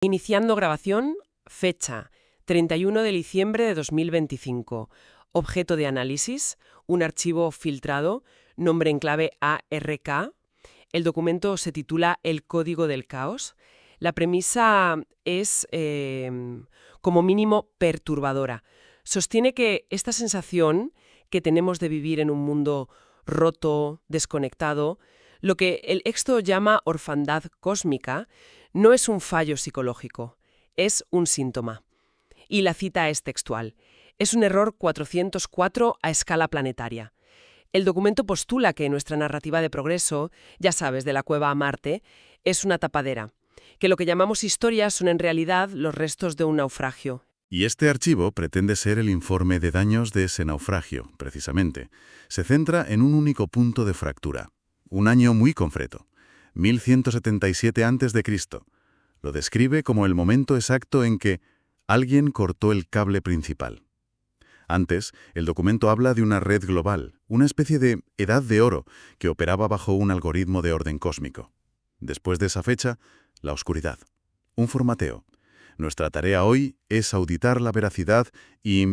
Iniciando grabación, fecha 31 de diciembre de 2025. Objeto de análisis, un archivo filtrado, nombre en clave ARK. El documento se titula El Código del Caos. La premisa es, como mínimo, perturbadora. Sostiene que esta sensación que tenemos de vivir en un mundo roto, desconectado, lo que el Exto llama orfandad cósmica, no es un fallo psicológico, es un síntoma. Y la cita es textual. Es un error 404 a escala planetaria. El documento postula que nuestra narrativa de progreso, ya sabes, de la cueva a Marte, es una tapadera, que lo que llamamos historias son en realidad los restos de un naufragio. Y este archivo pretende ser el informe de daños de ese naufragio, precisamente. Se centra en un único punto de fractura. Un año muy concreto, 1177 a.C. Lo describe como el momento exacto en que alguien cortó el cable principal. Antes, el documento habla de una red global, una especie de edad de oro que operaba bajo un algoritmo de orden cósmico. Después de esa fecha, la oscuridad. Un formateo. Nuestra tarea hoy es auditar la veracidad y,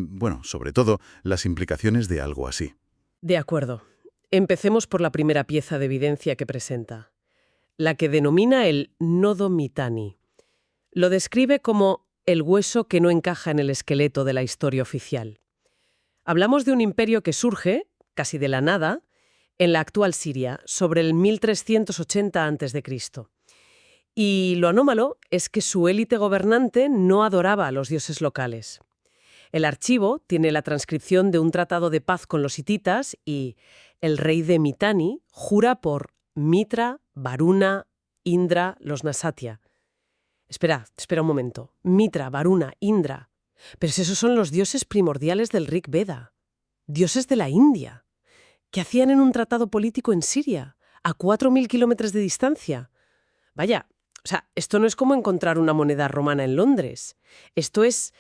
sobre todo, las implicaciones de algo así. De acuerdo. Empecemos por la primera pieza de evidencia que presenta, la que denomina el nodo Mitanni. Lo describe como el hueso que no encaja en el esqueleto de la historia oficial. Hablamos de un imperio que surge, casi de la nada, en la actual Siria, sobre el 1380 a.C. Y lo anómalo es que su élite gobernante no adoraba a los dioses locales. El archivo tiene la transcripción de un tratado de paz con los hititas y el rey de Mitanni jura por Mitra, Varuna, Indra, los Nasatya. Espera un momento. Mitra, Varuna, Indra. Pero si esos son los dioses primordiales del Rig Veda. Dioses de la India. ¿Qué hacían en un tratado político en Siria? A 4.000 kilómetros de distancia. Vaya, esto no es como encontrar una moneda romana en Londres. Esto es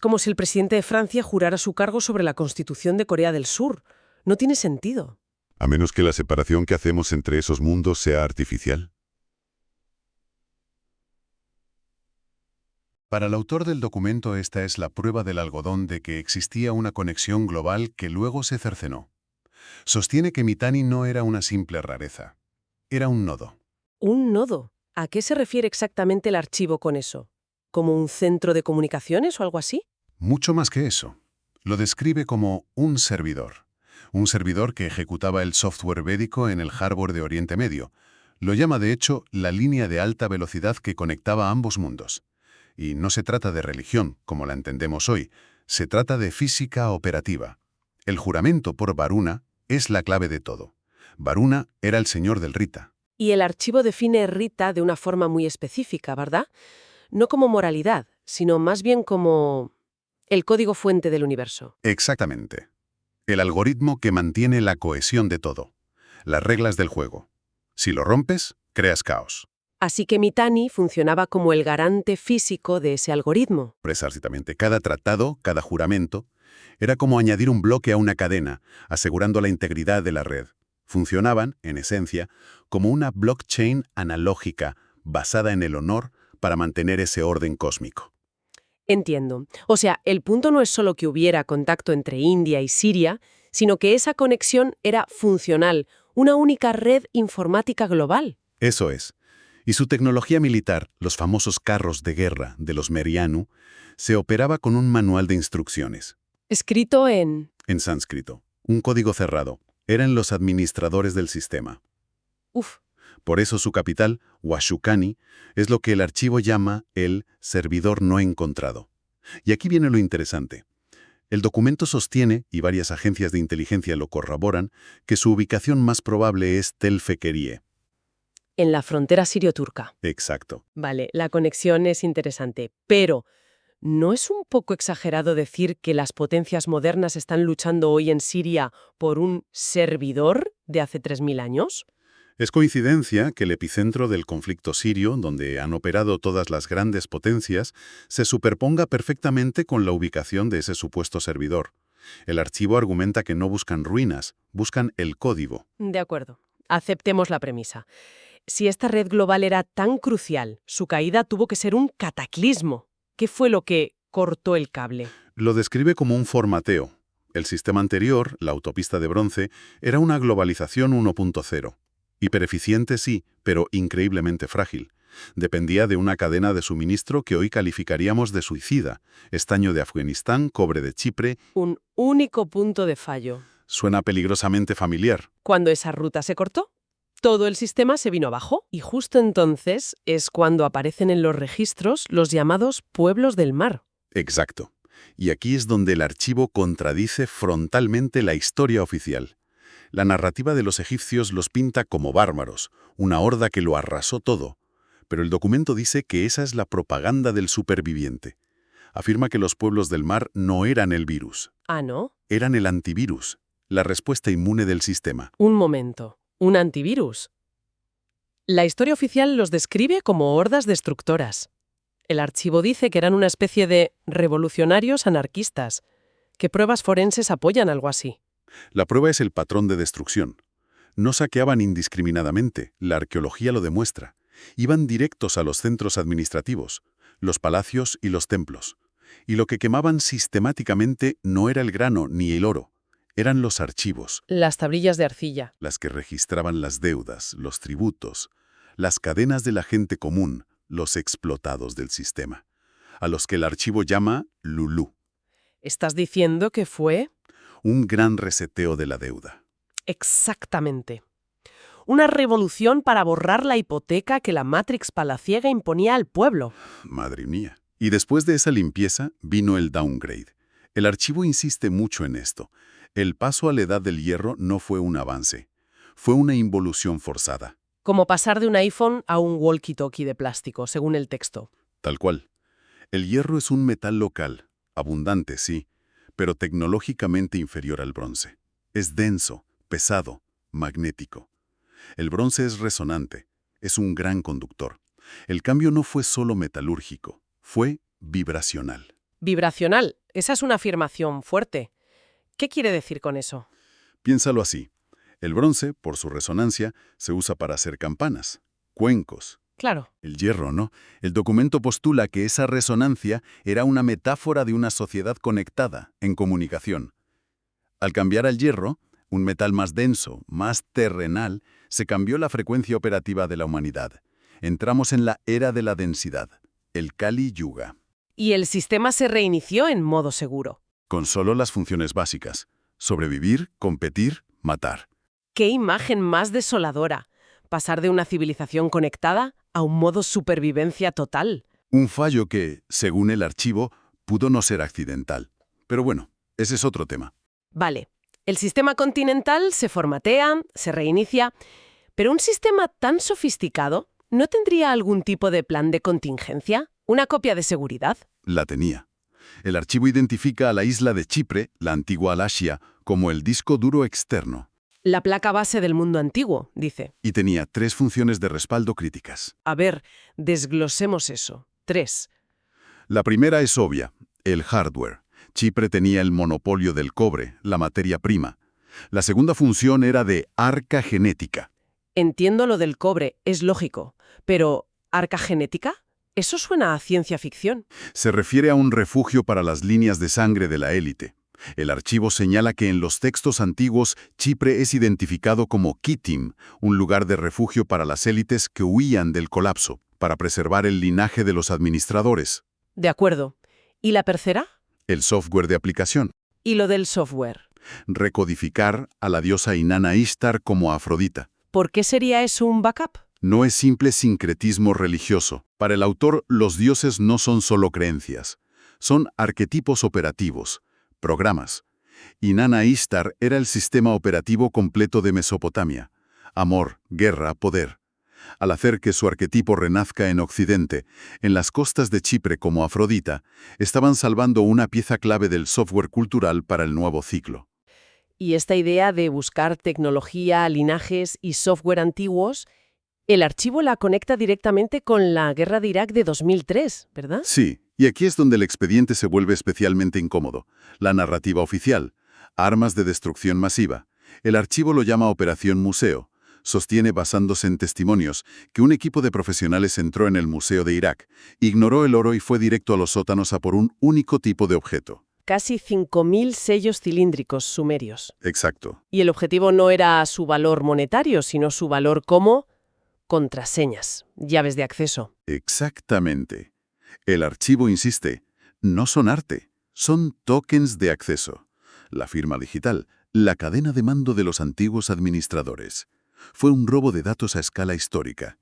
como si el presidente de Francia jurara su cargo sobre la Constitución de Corea del Sur. No tiene sentido. A menos que la separación que hacemos entre esos mundos sea artificial. Para el autor del documento, esta es la prueba del algodón de que existía una conexión global que luego se cercenó. Sostiene que Mitanni no era una simple rareza. Era un nodo. ¿Un nodo? ¿A qué se refiere exactamente el archivo con eso? ¿Como un centro de comunicaciones o algo así? Mucho más que eso. Lo describe como un servidor. Un servidor que ejecutaba el software védico en el hardware de Oriente Medio. Lo llama, de hecho, la línea de alta velocidad que conectaba ambos mundos. Y no se trata de religión, como la entendemos hoy. Se trata de física operativa. El juramento por Varuna es la clave de todo. Varuna era el señor del Rita. Y el archivo define Rita de una forma muy específica, ¿verdad? No como moralidad, sino más bien como el código fuente del universo. Exactamente. El algoritmo que mantiene la cohesión de todo. Las reglas del juego. Si lo rompes, creas caos. Así que Mitanni funcionaba como el garante físico de ese algoritmo. Precisamente, cada tratado, cada juramento, era como añadir un bloque a una cadena, asegurando la integridad de la red. Funcionaban, en esencia, como una blockchain analógica basada en el honor para mantener ese orden cósmico. Entiendo. O sea, el punto no es solo que hubiera contacto entre India y Siria, sino que esa conexión era funcional, una única red informática global. Eso es. Y su tecnología militar, los famosos carros de guerra de los Merianu, se operaba con un manual de instrucciones. Escrito en sánscrito. Un código cerrado. Eran los administradores del sistema. Uf. Por eso su capital, Washukani, es lo que el archivo llama el servidor no encontrado. Y aquí viene lo interesante. El documento sostiene, y varias agencias de inteligencia lo corroboran, que su ubicación más probable es Tel Fekerie. En la frontera sirio-turca. Exacto. Vale, la conexión es interesante, pero ¿no es un poco exagerado decir que las potencias modernas están luchando hoy en Siria por un servidor de hace 3.000 años? Es coincidencia que el epicentro del conflicto sirio, donde han operado todas las grandes potencias, se superponga perfectamente con la ubicación de ese supuesto servidor. El archivo argumenta que no buscan ruinas, buscan el código. De acuerdo. Aceptemos la premisa. Si esta red global era tan crucial, su caída tuvo que ser un cataclismo. ¿Qué fue lo que cortó el cable? Lo describe como un formateo. El sistema anterior, la autopista de bronce, era una globalización 1.0. Hipereficiente sí, pero increíblemente frágil. Dependía de una cadena de suministro que hoy calificaríamos de suicida. Estaño de Afganistán, cobre de Chipre. Un único punto de fallo. Suena peligrosamente familiar. Cuando esa ruta se cortó, todo el sistema se vino abajo. Y justo entonces es cuando aparecen en los registros los llamados pueblos del mar. Exacto. Y aquí es donde el archivo contradice frontalmente la historia oficial. La narrativa de los egipcios los pinta como bárbaros, una horda que lo arrasó todo. Pero el documento dice que esa es la propaganda del superviviente. Afirma que los pueblos del mar no eran el virus. Ah, ¿no? Eran el antivirus, la respuesta inmune del sistema. Un momento. ¿Un antivirus? La historia oficial los describe como hordas destructoras. El archivo dice que eran una especie de revolucionarios anarquistas. ¿Qué pruebas forenses apoyan algo así? La prueba es el patrón de destrucción. No saqueaban indiscriminadamente, la arqueología lo demuestra. Iban directos a los centros administrativos, los palacios y los templos. Y lo que quemaban sistemáticamente no era el grano ni el oro, eran los archivos. Las tablillas de arcilla. Las que registraban las deudas, los tributos, las cadenas de la gente común, los explotados del sistema, a los que el archivo llama Lulú. ¿Estás diciendo que fue? Un gran reseteo de la deuda. Exactamente. Una revolución para borrar la hipoteca que la Matrix palaciega imponía al pueblo. Madre mía. Y después de esa limpieza vino el downgrade. El archivo insiste mucho en esto. El paso a la edad del hierro no fue un avance. Fue una involución forzada. Como pasar de un iPhone a un walkie-talkie de plástico, según el texto. Tal cual. El hierro es un metal local, abundante, sí, pero tecnológicamente inferior al bronce. Es denso, pesado, magnético. El bronce es resonante, es un gran conductor. El cambio no fue solo metalúrgico, fue vibracional. Vibracional, esa es una afirmación fuerte. ¿Qué quiere decir con eso? Piénsalo así. El bronce, por su resonancia, se usa para hacer campanas, cuencos. Claro. El hierro, ¿no? El documento postula que esa resonancia era una metáfora de una sociedad conectada, en comunicación. Al cambiar al hierro, un metal más denso, más terrenal, se cambió la frecuencia operativa de la humanidad. Entramos en la era de la densidad, el Kali Yuga. Y el sistema se reinició en modo seguro. Con solo las funciones básicas: sobrevivir, competir, matar. ¡Qué imagen más desoladora! Pasar de una civilización conectada a un modo supervivencia total. Un fallo que, según el archivo, pudo no ser accidental. Pero bueno, ese es otro tema. Vale, el sistema continental se formatea, se reinicia, pero un sistema tan sofisticado, ¿no tendría algún tipo de plan de contingencia? ¿Una copia de seguridad? La tenía. El archivo identifica a la isla de Chipre, la antigua Alasia, como el disco duro externo. La placa base del mundo antiguo, dice. Y tenía 3 funciones de respaldo críticas. A ver, desglosemos eso. 3. La primera es obvia, el hardware. Chipre tenía el monopolio del cobre, la materia prima. La segunda función era de arca genética. Entiendo lo del cobre, es lógico. Pero, ¿arca genética? Eso suena a ciencia ficción. Se refiere a un refugio para las líneas de sangre de la élite. El archivo señala que en los textos antiguos Chipre es identificado como Kitim, un lugar de refugio para las élites que huían del colapso, para preservar el linaje de los administradores. De acuerdo. ¿Y la tercera? El software de aplicación. ¿Y lo del software? Recodificar a la diosa Inanna Ishtar como Afrodita. ¿Por qué sería eso un backup? No es simple sincretismo religioso. Para el autor, los dioses no son solo creencias. Son arquetipos operativos, programas. Inanna Ishtar era el sistema operativo completo de Mesopotamia. Amor, guerra, poder. Al hacer que su arquetipo renazca en Occidente, en las costas de Chipre como Afrodita, estaban salvando una pieza clave del software cultural para el nuevo ciclo. Y esta idea de buscar tecnología, linajes y software antiguos, el archivo la conecta directamente con la guerra de Irak de 2003, ¿verdad? Sí, y aquí es donde el expediente se vuelve especialmente incómodo. La narrativa oficial, armas de destrucción masiva. El archivo lo llama Operación Museo. Sostiene, basándose en testimonios, que un equipo de profesionales entró en el Museo de Irak, ignoró el oro y fue directo a los sótanos a por un único tipo de objeto. Casi 5.000 sellos cilíndricos sumerios. Exacto. Y el objetivo no era su valor monetario, sino su valor como contraseñas, llaves de acceso. Exactamente. El archivo insiste, no son arte, son tokens de acceso. La firma digital, la cadena de mando de los antiguos administradores. Fue un robo de datos a escala histórica.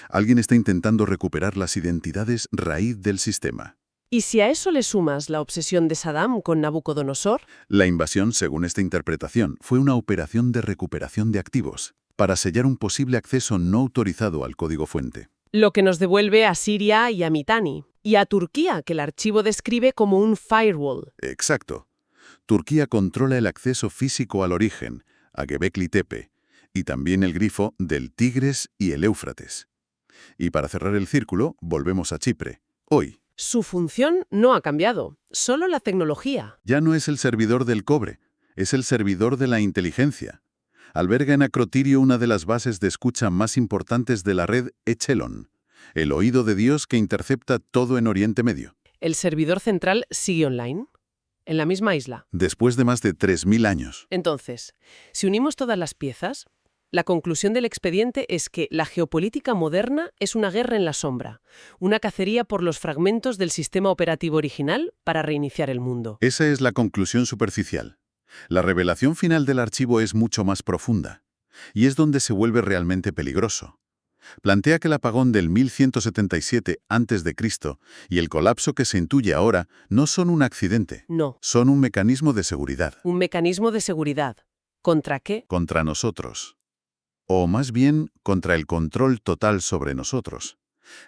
Alguien está intentando recuperar las identidades raíz del sistema. ¿Y si a eso le sumas la obsesión de Saddam con Nabucodonosor? La invasión, según esta interpretación, fue una operación de recuperación de activos, para sellar un posible acceso no autorizado al código fuente. Lo que nos devuelve a Siria y a Mitanni, y a Turquía, que el archivo describe como un firewall. Exacto. Turquía controla el acceso físico al origen, a Göbekli Tepe, y también el grifo del Tigres y el Éufrates. Y para cerrar el círculo, volvemos a Chipre. Hoy, Su función no ha cambiado, solo la tecnología. ya no es el servidor del cobre, es el servidor de la inteligencia. Alberga en Acrotirio una de las bases de escucha más importantes de la red Echelon, el oído de Dios que intercepta todo en Oriente Medio. ¿El servidor central sigue online? ¿En la misma isla? Después de más de 3.000 años. Entonces, si unimos todas las piezas, la conclusión del expediente es que la geopolítica moderna es una guerra en la sombra, una cacería por los fragmentos del sistema operativo original para reiniciar el mundo. Esa es la conclusión superficial. La revelación final del archivo es mucho más profunda, y es donde se vuelve realmente peligroso. Plantea que el apagón del 1177 a.C. y el colapso que se intuye ahora no son un accidente, No, son un mecanismo de seguridad. un mecanismo de seguridad. ¿Contra qué? Contra nosotros. O más bien, contra el control total sobre nosotros.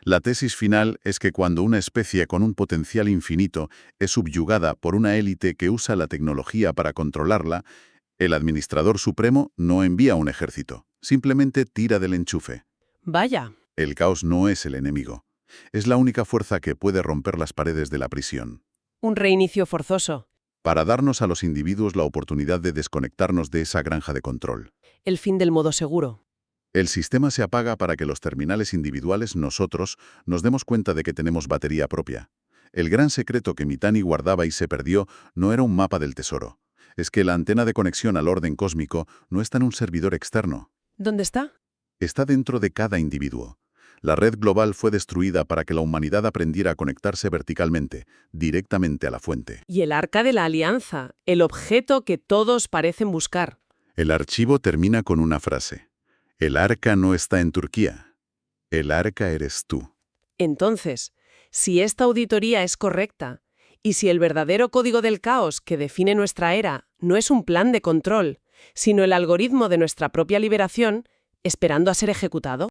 La tesis final es que cuando una especie con un potencial infinito es subyugada por una élite que usa la tecnología para controlarla, el administrador supremo no envía un ejército, simplemente tira del enchufe. Vaya, El caos no es el enemigo. Es la única fuerza que puede romper las paredes de la prisión. un reinicio forzoso. Para darnos a los individuos la oportunidad de desconectarnos de esa granja de control. El fin del modo seguro. El sistema se apaga para que los terminales individuales, nosotros, nos demos cuenta de que tenemos batería propia. El gran secreto que Mitanni guardaba y se perdió no era un mapa del tesoro. Es que la antena de conexión al orden cósmico no está en un servidor externo. ¿Dónde está? Está dentro de cada individuo. La red global fue destruida para que la humanidad aprendiera a conectarse verticalmente, directamente a la fuente. Y el Arca de la Alianza, el objeto que todos parecen buscar. El archivo termina con una frase. El arca no está en Turquía. El arca eres tú. Entonces, si esta auditoría es correcta, y si el verdadero código del caos que define nuestra era no es un plan de control, sino el algoritmo de nuestra propia liberación, esperando a ser ejecutado,